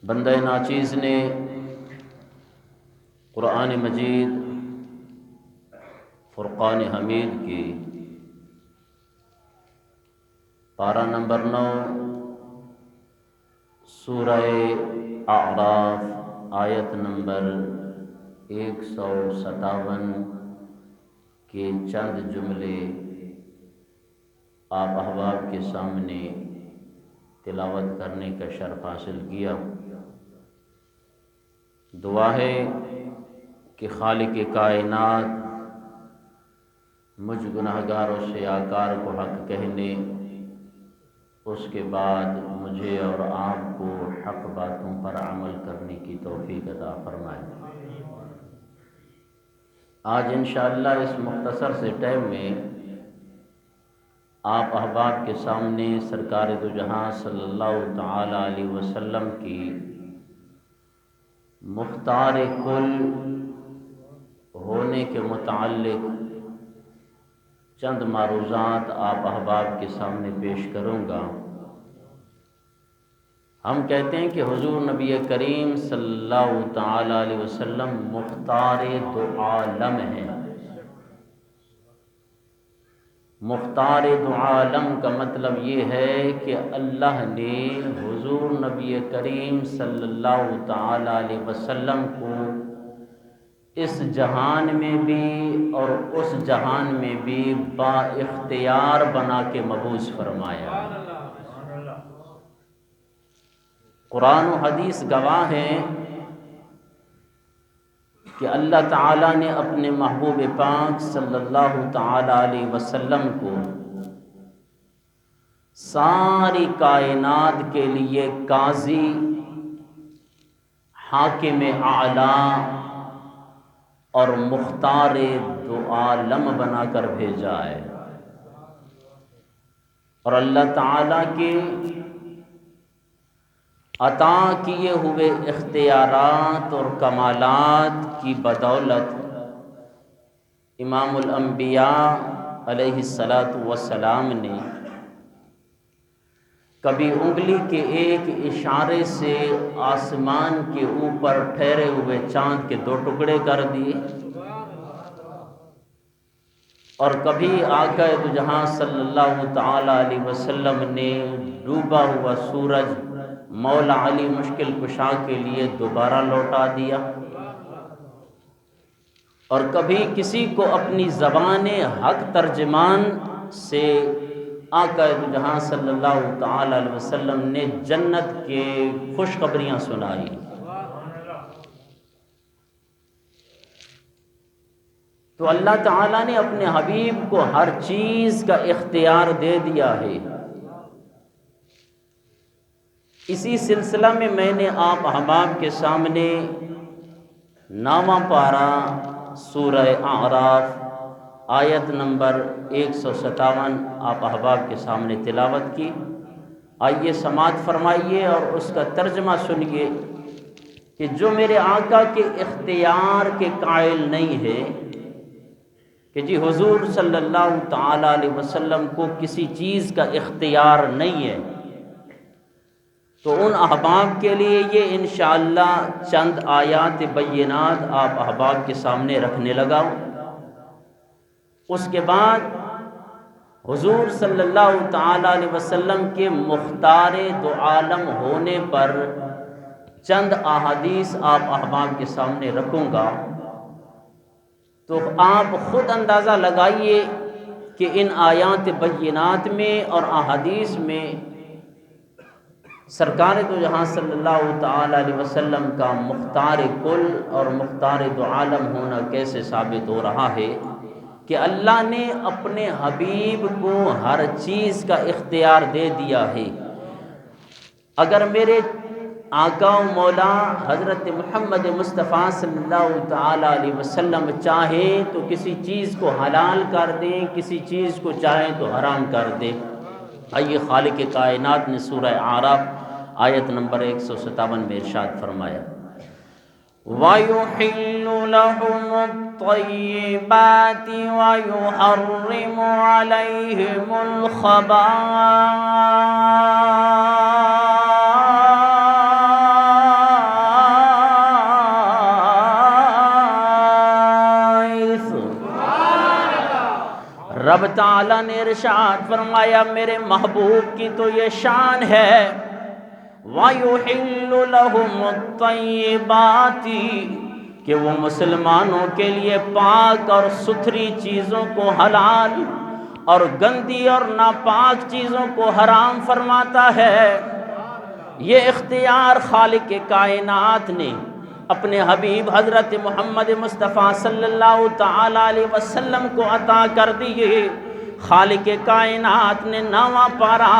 بندہ ناچیز نے قرآن مجید فرقان حمید کی پارہ نمبر 9 سورہ اعراف آیت نمبر 157 کے چند جملے آپ احباب کے سامنے تلاوت کرنے کا شرف حاصل کیا۔ دعا ہے کہ خالق کائنات مجھ گناہگار و سیاکار کو حق کہنے، اس کے بعد مجھے اور آپ کو حق باتوں پر عمل کرنے کی توفیق عطا فرمائے۔ آج انشاءاللہ اس مختصر سے ٹائم میں آپ احباب کے سامنے سرکار دو جہاں صلی اللہ تعالی علیہ وسلم کی مختار کل ہونے کے متعلق چند معروضات آپ احباب کے سامنے پیش کروں گا۔ ہم کہتے ہیں کہ حضور نبی کریم صلی اللہ تعالی علیہ وسلم مختار دو عالم ہیں۔ مختار دو عالم کا مطلب یہ ہے کہ اللہ نے حضور نبی کریم صلی اللہ تعالی علیہ وسلم کو اس جہان میں بھی اور اس جہان میں بھی با اختیار بنا کے مبعوث فرمایا۔ قرآن و حدیث گواہ ہیں کہ اللہ تعالیٰ نے اپنے محبوب پاک صلی اللہ تعالی علیہ وسلم کو ساری کائنات کے لیے قاضی، حاکم اعلیٰ اور مختار دو عالم بنا کر بھیجا ہے۔ اور اللہ تعالیٰ کے عطا کیے ہوئے اختیارات اور کمالات کی بدولت امام الانبیاء علیہ السلام نے کبھی انگلی کے ایک اشارے سے آسمان کے اوپر ٹھہرے ہوئے چاند کے 2 ٹکڑے کر دیے، اور کبھی آقا دو جہاں صلی اللہ تعالی علیہ وسلم نے ڈوبا ہوا سورج مولا علی مشکل کشا کے لیے دوبارہ لوٹا دیا، اور کبھی کسی کو اپنی زبان حق ترجمان سے آقا دو جہاں صلی اللہ تعالی علیہ وسلم نے جنت کے خوشخبریاں سنائی۔ تو اللہ تعالیٰ نے اپنے حبیب کو ہر چیز کا اختیار دے دیا ہے۔ اسی سلسلہ میں نے آپ احباب کے سامنے 9واں پارہ سورہ اعراف آیت نمبر 157 آپ احباب کے سامنے تلاوت کی۔ آئیے سماعت فرمائیے اور اس کا ترجمہ سنیے کہ جو میرے آقا کے اختیار کے قائل نہیں ہے کہ جی حضور صلی اللہ تعالی علیہ وسلم کو کسی چیز کا اختیار نہیں ہے، تو ان احباب کے لیے یہ انشاءاللہ چند آیات بینات آپ احباب کے سامنے رکھنے لگا۔ اس کے بعد حضور صلی اللہ تعالی علیہ وسلم کے مختار دو عالم ہونے پر چند احادیث آپ احباب کے سامنے رکھوں گا، تو آپ خود اندازہ لگائیے کہ ان آیات بینات میں اور احادیث میں سرکار دو جہاں صلی اللہ تعالی علیہ وسلم کا مختار کل اور مختار دو عالم ہونا کیسے ثابت ہو رہا ہے کہ اللہ نے اپنے حبیب کو ہر چیز کا اختیار دے دیا ہے۔ اگر میرے آقا و مولا حضرت محمد مصطفیٰ صلی اللہ تعالی علیہ وسلم چاہیں تو کسی چیز کو حلال کر دیں، کسی چیز کو چاہیں تو حرام کر دیں۔ آئیے خالق کائنات نے سورہ اعراف آیت نمبر 157 میں ارشاد فرمایا، وَيُحِلُّ لَهُمُ الطَّيِّبَاتِ وَيُحَرِّمُ عَلَيْهِمُ الْخَبَائِثَ رب تعالیٰ نے ارشاد فرمایا میرے محبوب کی تو یہ شان ہے وَيُحِلُّ لَهُمُ الطَّيِّبَاتِ کہ وہ مسلمانوں کے لیے پاک اور ستھری چیزوں کو حلال اور گندی اور ناپاک چیزوں کو حرام فرماتا ہے۔ یہ اختیار خالق کائنات نے اپنے حبیب حضرت محمد مصطفیٰ صلی اللہ تعالیٰ علیہ وسلم کو عطا کر دیے۔ خالق کائنات نے 9واں پارہ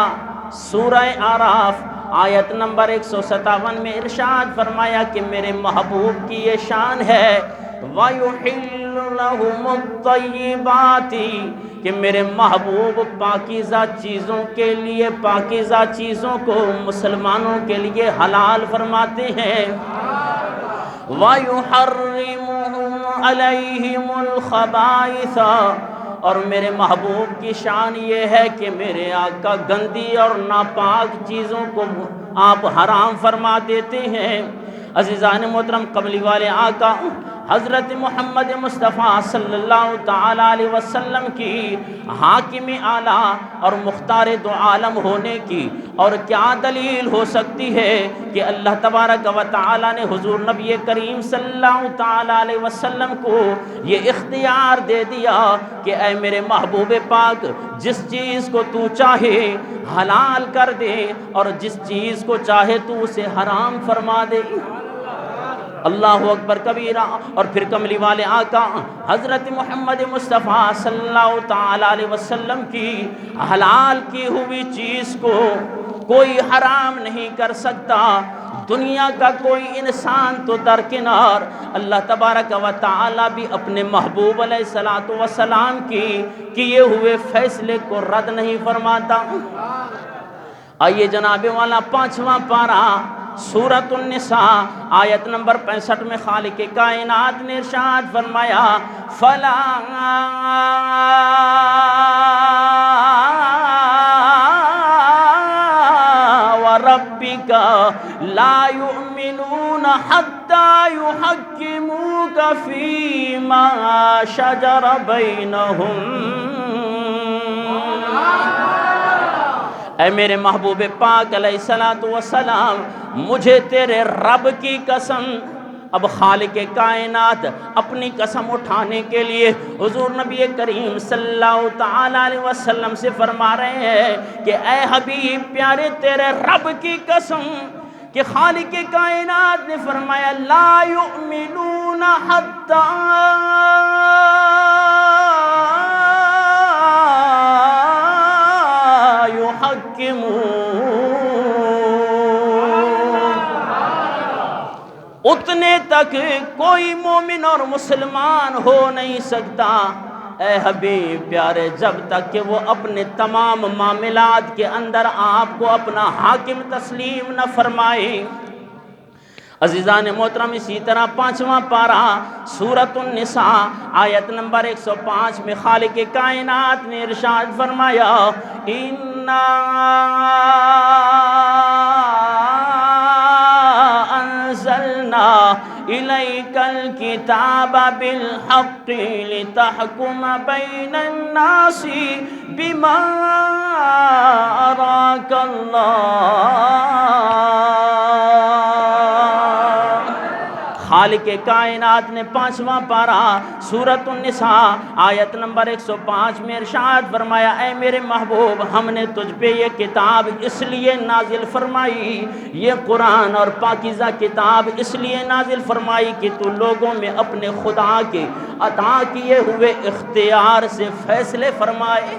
سورہ اعراف آیت نمبر 157 میں ارشاد فرمایا کہ میرے محبوب کی یہ شان ہے وَيُحِلُّ لَهُمُ الطَّيِّبَاتِ کہ میرے محبوب پاکیزہ چیزوں کے لیے پاکیزہ چیزوں کو مسلمانوں کے لیے حلال فرماتے ہیں وَيُحَرِّمُ عَلَيْهِمُ الْخَبَائِثَ اور میرے محبوب کی شان یہ ہے کہ میرے آقا گندی اور ناپاک چیزوں کو آپ حرام فرما دیتے ہیں۔ عزیزان محترم، قبلی والے آقا حضرت محمد مصطفیٰ صلی اللہ تعالیٰ علیہ وسلم کی حاکم اعلیٰ اور مختار دو عالم ہونے کی اور کیا دلیل ہو سکتی ہے کہ اللہ تبارک و تعالیٰ نے حضور نبی کریم صلی اللہ تعالیٰ علیہ وسلم کو یہ اختیار دے دیا کہ اے میرے محبوب پاک جس چیز کو تو چاہے حلال کر دے اور جس چیز کو چاہے تو اسے حرام فرما دے۔ اللہ اکبر کبیرہ۔ اور پھر کملی والے آقا حضرت محمد مصطفیٰ صلی اللہ تعالیٰ علیہ وسلم کی حلال کی ہوئی چیز کو کوئی حرام نہیں کر سکتا۔ دنیا کا کوئی انسان تو درکنار، اللہ تبارک و تعالیٰ بھی اپنے محبوب علیہ الصلوۃ والسلام کی کیے ہوئے فیصلے کو رد نہیں فرماتا۔ آئیے جناب والا 5واں پارہ سورۃ النساء آیت نمبر 65 میں خالق کائنات نے ارشاد فرمایا فَلَا وَرَبِّكَ لَا يُؤْمِنُونَ حَتَّى يُحَكِّمُوكَ فِي مَا شَجَرَ بَيْنَهُمْ۔ اے میرے محبوب پاک علیہ الصلوۃ والسلام، مجھے تیرے رب کی قسم۔ اب خالق کائنات اپنی قسم اٹھانے کے لیے حضور نبی کریم صلی اللہ تعالیٰ علیہ وسلم سے فرما رہے ہیں کہ اے حبیب پیارے تیرے رب کی قسم کہ خالق کائنات نے فرمایا لا یؤمنون حتی اتنے تک کوئی مومن اور مسلمان ہو نہیں سکتا اے حبیب پیارے جب تک کہ وہ اپنے تمام معاملات کے اندر آپ کو اپنا حاکم تسلیم نہ فرمائے۔ عزیزان محترم، اسی طرح 5واں پارہ سورۃ النساء آیت نمبر 105 میں خالق کائنات نے ارشاد فرمایا اِنَّا أَنزَلْنَا إِلَيْكَ الْكِتَابَ بِالْحَقِّ لِتَحْكُمَ بَيْنَ النَّاسِ بِمَا أَرَاكَ اللَّهُ۔ خالق کائنات نے 5واں پارہ سورۃ النساء آیت نمبر 105 میں ارشاد فرمایا اے میرے محبوب ہم نے تجھ پہ یہ کتاب اس لیے نازل فرمائی، یہ قرآن اور پاکیزہ کتاب اس لیے نازل فرمائی کہ تو لوگوں میں اپنے خدا کے عطا کیے ہوئے اختیار سے فیصلے فرمائے،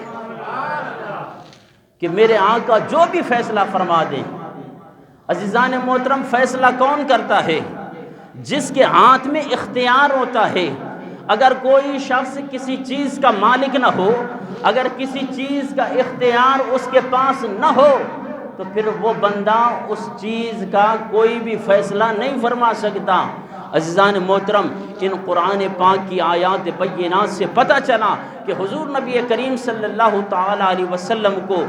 کہ میرے آقا جو بھی فیصلہ فرما دیں۔ عزیزان محترم، فیصلہ کون کرتا ہے؟ جس کے ہاتھ میں اختیار ہوتا ہے۔ اگر کوئی شخص کسی چیز کا مالک نہ ہو، اگر کسی چیز کا اختیار اس کے پاس نہ ہو تو پھر وہ بندہ اس چیز کا کوئی بھی فیصلہ نہیں فرما سکتا۔ عزیزان محترم، ان قرآن پاک کی آیات بینات سے پتہ چلا کہ حضور نبی کریم صلی اللہ تعالیٰ علیہ وسلم کو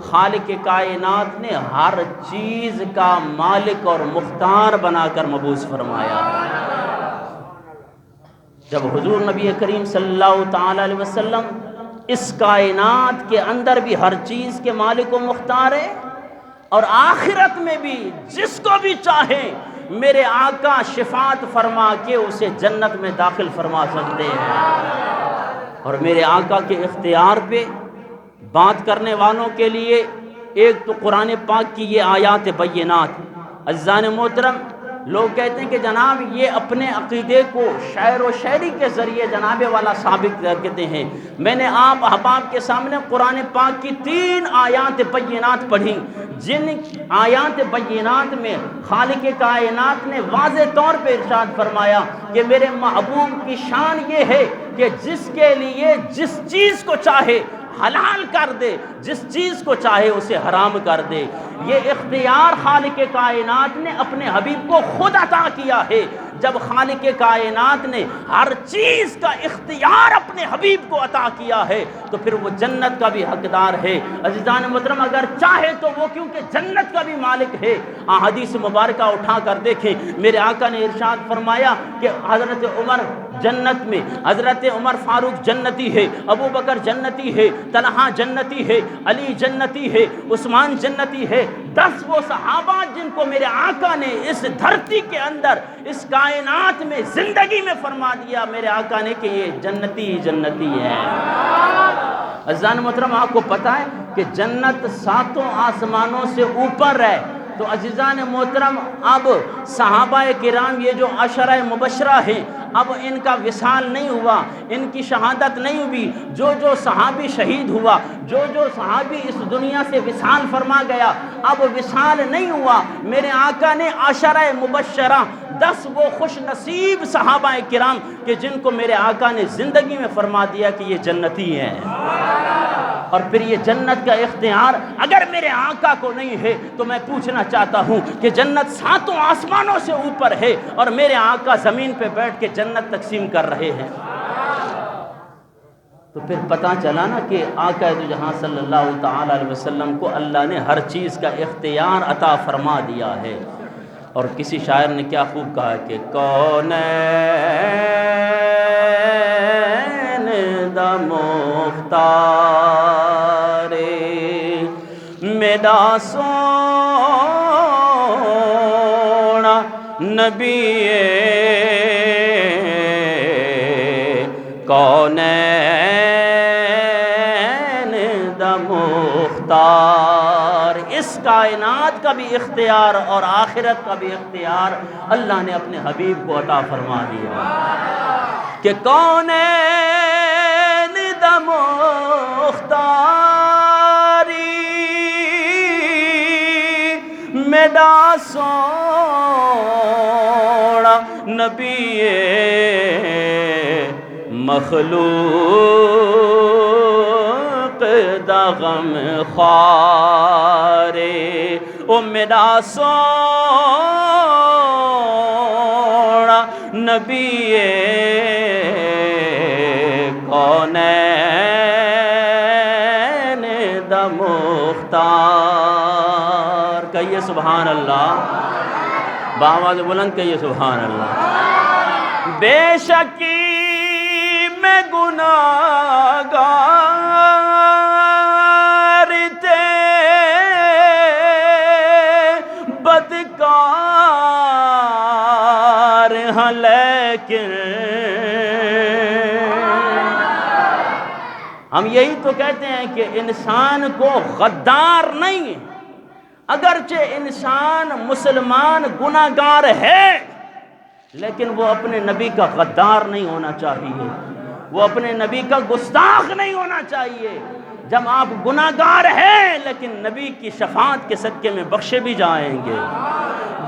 خالق کائنات نے ہر چیز کا مالک اور مختار بنا کر مبعوث فرمایا۔ جب حضور نبی کریم صلی اللہ تعالیٰ علیہ وسلم اس کائنات کے اندر بھی ہر چیز کے مالک و مختار ہے، اور آخرت میں بھی جس کو بھی چاہے میرے آقا شفاعت فرما کے اسے جنت میں داخل فرما سکتے ہیں۔ اور میرے آقا کے اختیار پہ بات کرنے والوں کے لیے ایک تو قرآن پاک کی یہ آیات بینات۔ عزیزان محترم، لوگ کہتے ہیں کہ جناب یہ اپنے عقیدے کو شعر و شاعری کے ذریعے جناب والا ثابت کرتے ہیں۔ میں نے آپ احباب کے سامنے قرآن پاک کی 3 آیات بینات پڑھی، جن آیات بینات میں خالق کائنات نے واضح طور پہ ارشاد فرمایا کہ میرے محبوب کی شان یہ ہے کہ جس کے لیے جس چیز کو چاہے حلال کر دے، جس چیز کو چاہے اسے حرام کر دے۔ یہ اختیار خالق کائنات نے اپنے حبیب کو خود عطا کیا ہے۔ جب خالق کائنات نے ہر چیز کا اختیار اپنے حبیب کو عطا کیا ہے تو پھر وہ جنت کا بھی حقدار ہے۔ عزیزان محترم، اگر چاہے تو وہ کیونکہ جنت کا بھی مالک ہے۔ حدیث مبارکہ اٹھا کر دیکھیں، میرے آقا نے ارشاد فرمایا کہ حضرت عمر جنت میں، حضرت عمر فاروق جنتی ہے، ابو بکر جنتی ہے، طلحہ جنتی ہے، علی جنتی ہے، عثمان جنتی ہے۔ 10 وہ صحابہ جن کو میرے آقا نے اس دھرتی کے اندر، اس کائنات میں زندگی میں فرما دیا میرے آقا نے کہ یہ جنتی ہی جنتی ہے۔ عزیزان محترم، آپ کو پتہ ہے کہ جنت 7 آسمانوں سے اوپر ہے۔ تو عزیزان محترم، اب صحابہ کرام یہ جو 10 مبشرہ ہیں، اب ان کا وصال نہیں ہوا، ان کی شہادت نہیں ہوئی۔ جو صحابی شہید ہوا، جو صحابی اس دنیا سے وصال فرما گیا، اب وصال نہیں ہوا۔ میرے آقا نے 10 مبشرہ، 10 وہ خوش نصیب صحابہ کرام کہ جن کو میرے آقا نے زندگی میں فرما دیا کہ یہ جنتی ہیں۔ اور پھر یہ جنت کا اختیار اگر میرے آقا کو نہیں ہے تو میں پوچھنا چاہتا ہوں کہ جنت 7 آسمانوں سے اوپر ہے اور میرے آقا زمین پہ بیٹھ کے جنت تقسیم کر رہے ہیں، تو پھر پتہ چلا نا کہ آقا دو جہاں صلی اللہ تعالی علیہ وسلم کو اللہ نے ہر چیز کا اختیار عطا فرما دیا ہے۔ اور کسی شاعر نے کیا خوب کہا کہ کونین دا مختار میرا سونا نبی کونین دا مختار، اس کائنات کا بھی اختیار اور آخرت کا بھی اختیار اللہ نے اپنے حبیب کو عطا فرما دیا کہ کونین دا مختاری میرا سونا نبی مخلوق دا غم خوارے، او میرا سونا نبی کونین دا مختار۔ کہیے سبحان اللہ، بآواز بلند کہیے سبحان اللہ۔ بے شکی میں گناہگار تھے، بدکار ہاں، لیکن ہم یہی تو کہتے ہیں کہ انسان کو غدار نہیں ہے، اگرچہ انسان مسلمان گناہگار ہے لیکن وہ اپنے نبی کا غدار نہیں ہونا چاہیے، وہ اپنے نبی کا گستاخ نہیں ہونا چاہیے۔ جب آپ گناہگار ہیں لیکن نبی کی شفاعت کے صدقے میں بخشے بھی جائیں گے۔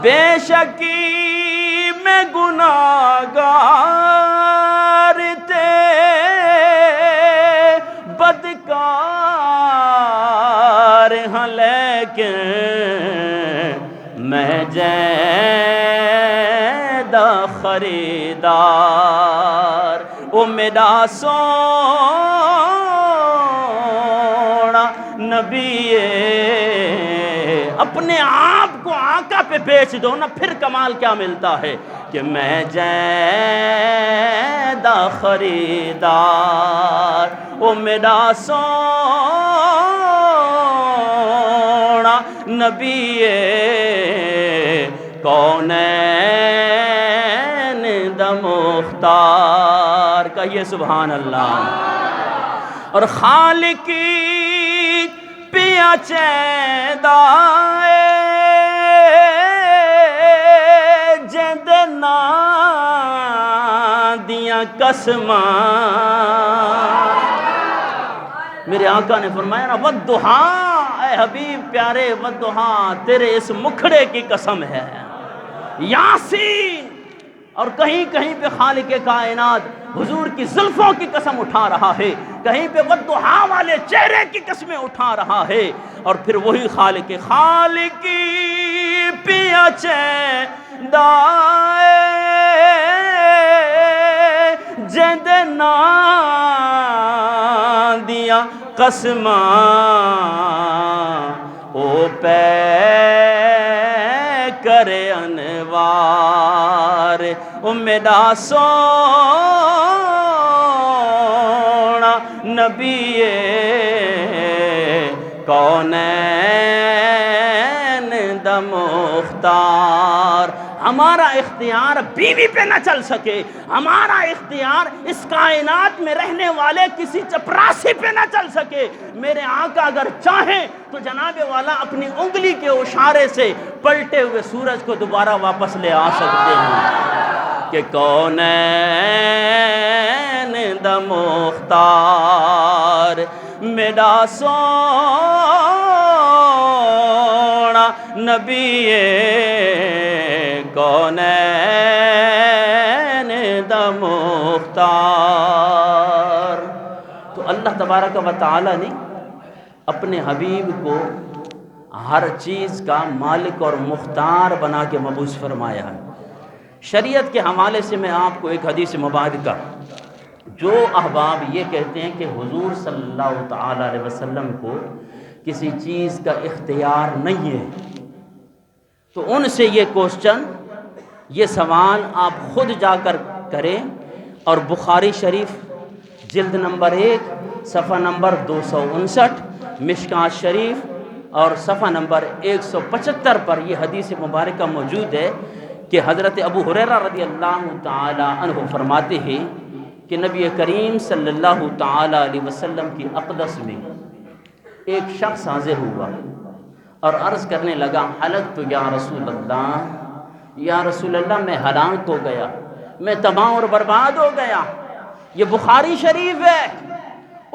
بے شکی میں گناہگار تھے، بدکار ہاں، لیکن میں جیدہ خریدار، او میرا سونا نبی، اپنے آپ کو آقا پہ بیچ دو نا، پھر کمال کیا ملتا ہے کہ میں جیدہ خریدار، او میرا سونا نبی کونین دا مختار، کہیے سبحان اللہ۔ اور خالقی پیا چیدہ جدنا دیاں قسماں، میرے آقا نے فرمایا نا والضحیٰ، اے حبیب پیارے والضحیٰ، تیرے اس مکھڑے کی قسم ہے، یاسین، اور کہیں کہیں پہ خالق کائنات حضور کی زلفوں کی قسم اٹھا رہا ہے، کہیں پہ والضحیٰ والے چہرے کی قسمیں اٹھا رہا ہے، اور پھر وہی خالقی پیا چیدہ جدنا دیا قسماں، او پہ کرے انوار، او میرا سونا نبی کونین دا مختار۔ ہمارا اختیار بیوی پہ نہ چل سکے، ہمارا اختیار اس کائنات میں رہنے والے کسی چپراسی پہ نہ چل سکے، میرے آقا اگر چاہیں تو جناب والا اپنی انگلی کے اشارے سے پلٹے ہوئے سورج کو دوبارہ واپس لے آ سکتے ہیں کہ کونین دا مختار میرا سونا نبی کونین دا مختار۔ تو اللہ تبارک و تعالی نے اپنے حبیب کو ہر چیز کا مالک اور مختار بنا کے مبعوث فرمایا ہے۔ شریعت کے حوالے سے میں آپ کو ایک حدیث مبارکہ، جو احباب یہ کہتے ہیں کہ حضور صلی اللہ تعالی علیہ وسلم کو کسی چیز کا اختیار نہیں ہے، تو ان سے یہ کوسچن، یہ سوال آپ خود جا کر کریں، اور بخاری شریف جلد نمبر 1 صفحہ نمبر 259، مشکات شریف اور صفحہ نمبر 175 پر یہ حدیث مبارکہ موجود ہے کہ حضرت ابو ہریرہ رضی اللہ تعالی عنہ فرماتے ہیں کہ نبی کریم صلی اللہ تعالی علیہ وسلم کی اقدس میں ایک شخص حاضر ہوا اور عرض کرنے لگا، حلقت یا رسول اللہ، یا رسول اللہ میں ہلاک ہو گیا، میں تباہ اور برباد ہو گیا۔ یہ بخاری شریف ہے۔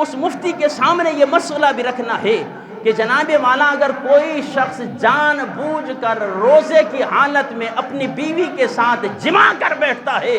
اس مفتی کے سامنے یہ مسئلہ بھی رکھنا ہے کہ جناب والا اگر کوئی شخص جان بوجھ کر روزے کی حالت میں اپنی بیوی کے ساتھ جمع کر بیٹھتا ہے،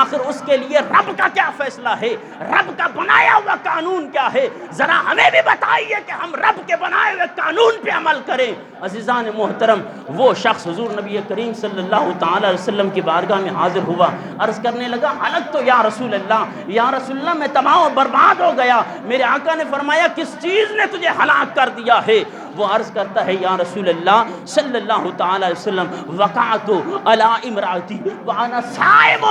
آخر اس کے لیے رب کا کیا فیصلہ ہے، رب کا بنایا ہوا قانون کیا ہے؟ ذرا ہمیں بھی بتائیے کہ ہم رب کے بنائے ہوئے قانون پہ عمل کریں۔ عزیزان محترم، وہ شخص حضور نبی کریم صلی اللہ تعالی علیہ وسلم کی بارگاہ میں حاضر ہوا، عرض کرنے لگا، حلقت تو یا رسول اللہ، یا رسول اللہ میں تباہ و برباد ہو گیا۔ میرے آقا نے فرمایا، کس چیز نے تجھے ہلاک کر دیا ہے؟ وہ عرض کرتا ہے، یا رسول اللہ صلی اللہ تعالی علیہ وسلم، وقعت علی امراتی وانا صائم،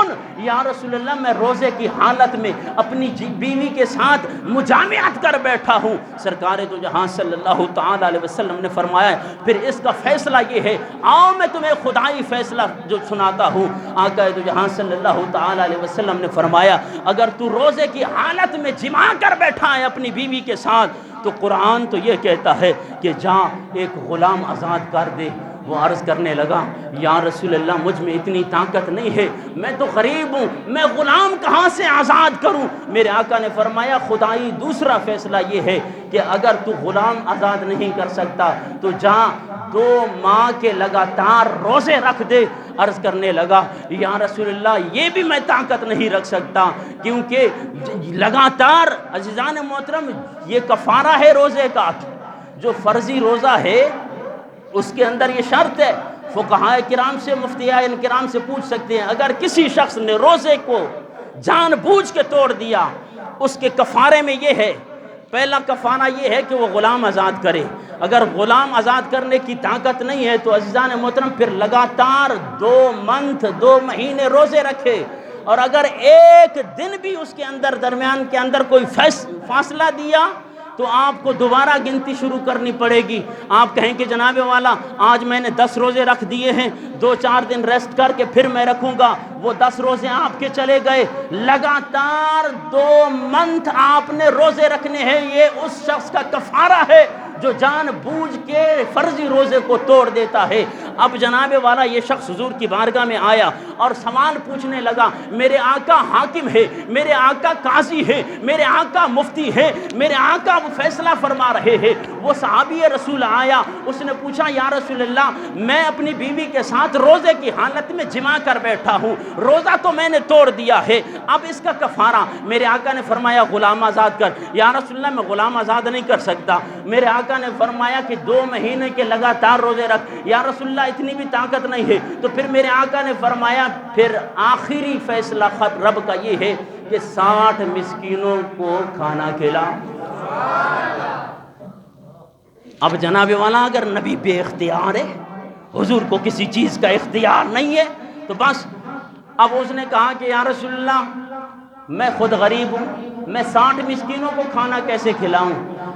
یا رسول اللہ میں روزے کی حالت میں اپنی بیوی کے ساتھ مجامعت کر بیٹھا ہوں۔ سرکار تو جہاں صلی اللہ تعالی علیہ وسلم نے فرمایا، پھر اس کا فیصلہ یہ ہے، آؤ میں تمہیں خدائی فیصلہ جو سناتا ہوں۔ آقا تو جہاں صلی اللہ تعالی علیہ وسلم نے فرمایا، اگر تو روزے کی حالت میں جمع کر بیٹھا ہے اپنی بیوی کے ساتھ، تو قرآن تو یہ کہتا ہے کہ جا ایک غلام آزاد کر دے۔ وہ عرض کرنے لگا، یا رسول اللہ مجھ میں اتنی طاقت نہیں ہے، میں تو غریب ہوں، میں غلام کہاں سے آزاد کروں؟ میرے آقا نے فرمایا، خدائی دوسرا فیصلہ یہ ہے کہ اگر تو غلام آزاد نہیں کر سکتا تو جا 2 ماہ کے لگاتار روزے رکھ دے۔ عرض کرنے لگا، یا رسول اللہ یہ بھی میں طاقت نہیں رکھ سکتا، کیونکہ لگاتار، عزیزان محترم، یہ کفارہ ہے روزے کا۔ جو فرضی روزہ ہے اس کے اندر یہ شرط ہے، فقہاء کرام سے، مفتیان کرام سے پوچھ سکتے ہیں، اگر کسی شخص نے روزے کو جان بوجھ کے توڑ دیا، اس کے کفارے میں یہ ہے پہلا کفارہ یہ ہے کہ وہ غلام آزاد کرے. اگر غلام آزاد کرنے کی طاقت نہیں ہے تو عزیزان محترم پھر لگاتار 2 مہینے روزے رکھے. اور اگر ایک دن بھی اس کے درمیان کے اندر کوئی فاصلہ دیا تو آپ کو دوبارہ گنتی شروع کرنی پڑے گی. آپ کہیں کہ جناب والا آج میں نے 10 روزے رکھ دیے ہیں، 2-4 دن ریسٹ کر کے پھر میں رکھوں گا. وہ 10 روزے آپ کے چلے گئے. لگاتار 2 منتھ آپ نے روزے رکھنے ہیں. یہ اس شخص کا کفارہ ہے جو جان بوجھ کے فرضی روزے کو توڑ دیتا ہے. اب جناب والا یہ شخص حضور کی بارگاہ میں آیا اور سوال پوچھنے لگا، میرے آقا حاکم ہے، میرے آقا قاضی ہے، میرے آقا مفتی ہے، میرے آقا وہ فیصلہ فرما رہے ہیں. وہ صحابی رسول آیا، اس نے پوچھا یا رسول اللہ میں اپنی بیوی کے ساتھ روزے کی حالت میں جمع کر بیٹھا ہوں، روزہ تو میں نے توڑ دیا ہے، اب اس کا کفارہ. میرے آقا نے فرمایا غلام آزاد کر. یا رسول اللہ میں غلام آزاد نہیں کر سکتا. میرے آقا نے فرمایا کہ 2 مہینے کے لگاتار روزے رکھ. یا رسول اللہ اتنی بھی طاقت نہیں ہے. تو پھر میرے آقا نے فرمایا پھر آخری فیصلہ خط رب کا یہ ہے کہ 60 مسکینوں کو کھانا کھلا. اب جناب والا اگر نبی بے اختیار ہے، حضور کو کسی چیز کا اختیار نہیں ہے تو بس اب اس نے کہا کہ یا رسول اللہ میں خود غریب ہوں، میں 60 مسکینوں کو کھانا کیسے کھلاؤں.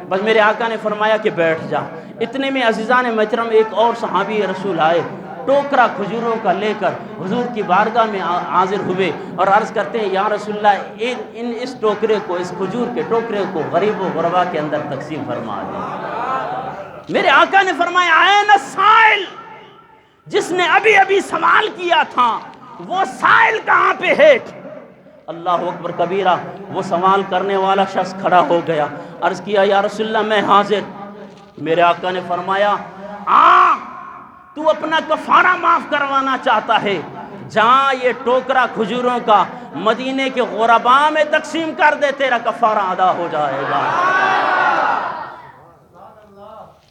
بس میرے آقا نے فرمایا کہ بیٹھ جا. اتنے میں عزیزان محترم ایک اور صحابی رسول آئے، ٹوکرا کھجوروں کا لے کر حضور کی بارگاہ میں حاضر ہوئے اور عرض کرتے ہیں یا رسول اللہ اس ٹوکرے کو، اس کھجور کے ٹوکرے کو غریب و غربا کے اندر تقسیم فرما دیں. میرے آقا نے فرمایا این السائل، جس نے ابھی ابھی سوال کیا تھا وہ سائل کہاں پہ ہے. اللہ اکبر کبیرہ. وہ سوال کرنے والا شخص کھڑا ہو گیا، عرض کیا یا رسول اللہ میں حاضر. میرے آقا نے فرمایا تو اپنا کفارہ معاف کروانا چاہتا ہے، جہاں یہ ٹوکرا کھجوروں کا مدینے کے غرباء میں تقسیم کر دے، تیرا کفارہ ادا ہو جائے گا.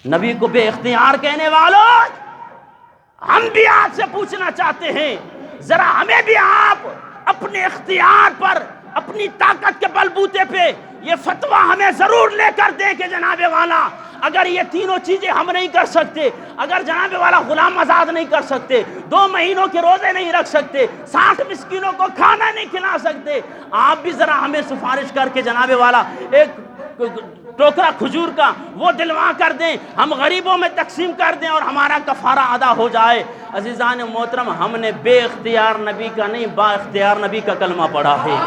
نبی کو بے اختیار کہنے والوں، ہم بھی آپ سے پوچھنا چاہتے ہیں ذرا ہمیں بھی آپ اپنے اختیار پر، اپنی طاقت کے بلبوتے پہ یہ فتویٰ ہمیں ضرور لے کر دیں کہ جناب والا اگر یہ تینوں چیزیں ہم نہیں کر سکتے، اگر جناب والا غلام آزاد نہیں کر سکتے، 2 مہینوں کے روزے نہیں رکھ سکتے، 60 مسکینوں کو کھانا نہیں کھلا سکتے، آپ بھی ذرا ہمیں سفارش کر کے جناب والا ایک ٹوکرا کھجور کا وہ دلوا کر دیں، ہم غریبوں میں تقسیم کر دیں اور ہمارا کفارہ ادا ہو جائے. عزیزان محترم ہم نے بے اختیار نبی کا نہیں، با اختیار نبی کا کلمہ پڑھا ہے.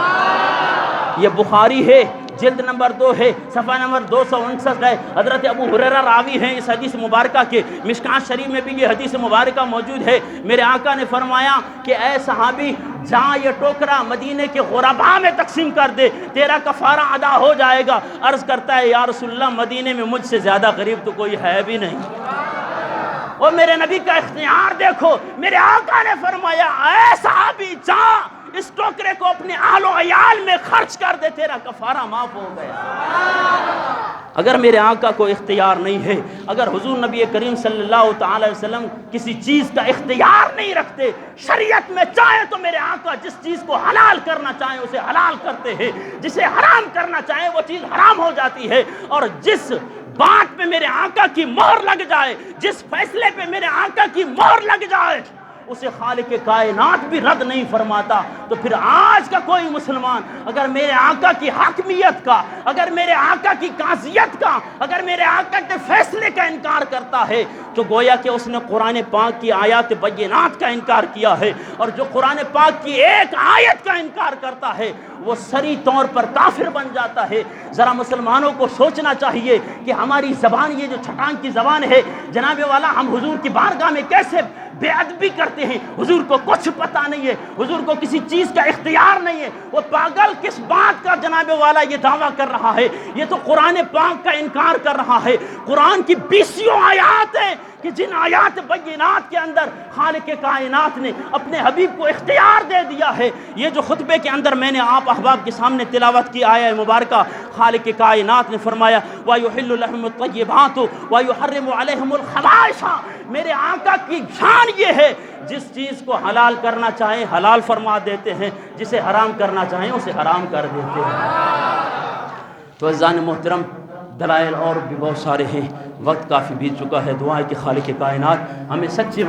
یہ بخاری ہے، جلد نمبر 2 ہے، صفحہ نمبر 259 ہے. حضرت ابو ہریرہ راوی ہیں اس حدیث مبارکہ کے. مشکات شریف میں بھی یہ حدیث مبارکہ موجود ہے. میرے آقا نے فرمایا کہ اے صحابی جہاں یہ ٹوکرا مدینے کے غرباء میں تقسیم کر دے، تیرا کفارہ ادا ہو جائے گا. عرض کرتا ہے یا رسول اللہ مدینے میں مجھ سے زیادہ غریب تو کوئی ہے بھی نہیں. اور میرے نبی کا اختیار دیکھو. میرے آقا نے فرمایا اے صحابی جہاں اس ٹوکرے کو اپنے اہل و عیال میں خرچ کر دے، تیرا کفارہ معاف ہو گیا. اگر میرے آقا کو اختیار نہیں ہے، اگر حضور نبی کریم صلی اللہ تعالی وسلم کسی چیز کا اختیار نہیں رکھتے، شریعت میں چاہے تو میرے آقا جس چیز کو حلال کرنا چاہیں اسے حلال کرتے ہیں، جسے حرام کرنا چاہیں وہ چیز حرام ہو جاتی ہے. اور جس بات پہ میرے آقا کی مہر لگ جائے، جس فیصلے پہ میرے آقا کی مہر لگ جائے، اسے خالق کائنات بھی رد نہیں فرماتا. تو پھر آج کا کوئی مسلمان اگر میرے آقا کی حاکمیت کا، اگر میرے آقا کی قاضیت کا، اگر میرے آقا کے فیصلے کا انکار کرتا ہے تو گویا کہ اس نے قرآن پاک کی آیات بینات کا انکار کیا ہے. اور جو قرآن پاک کی ایک آیت کا انکار کرتا ہے وہ سری طور پر کافر بن جاتا ہے. ذرا مسلمانوں کو سوچنا چاہیے کہ ہماری زبان یہ جو چھٹان کی زبان ہے جناب والا، ہم حضور کی بارگاہ میں کیسے بے ادبی کرتے ہیں. حضور کو کچھ پتہ نہیں ہے، حضور کو کسی چیز کا اختیار نہیں ہے. وہ پاگل کس بات کا جناب والا یہ دعویٰ کر رہا ہے؟ یہ تو قرآن پاک کا انکار کر رہا ہے. قرآن کی 20 آیات ہیں کہ جن آیات بینات کے اندر خالق کائنات نے اپنے حبیب کو اختیار دے دیا ہے. یہ جو خطبے کے اندر میں نے آپ احباب کے سامنے تلاوت کی آیہ مبارکہ، خالق کائنات نے فرمایا وَيُحِلُّ لَهُمُ الطَّيِّبَاتُ وَيُحَرِّمُ عَلَيْهِمُ الْخَبَائِثَ. میرے آقا کی شان یہ ہے جس چیز کو حلال کرنا چاہیں حلال فرما دیتے ہیں، جسے حرام کرنا چاہیں اسے حرام کر دیتے ہیں. تو عزیزان محترم دلائل اور بھی بہت سارے ہیں، وقت کافی بیت چکا ہے۔ دعا ہے کہ خالق کائنات ہمیں سچے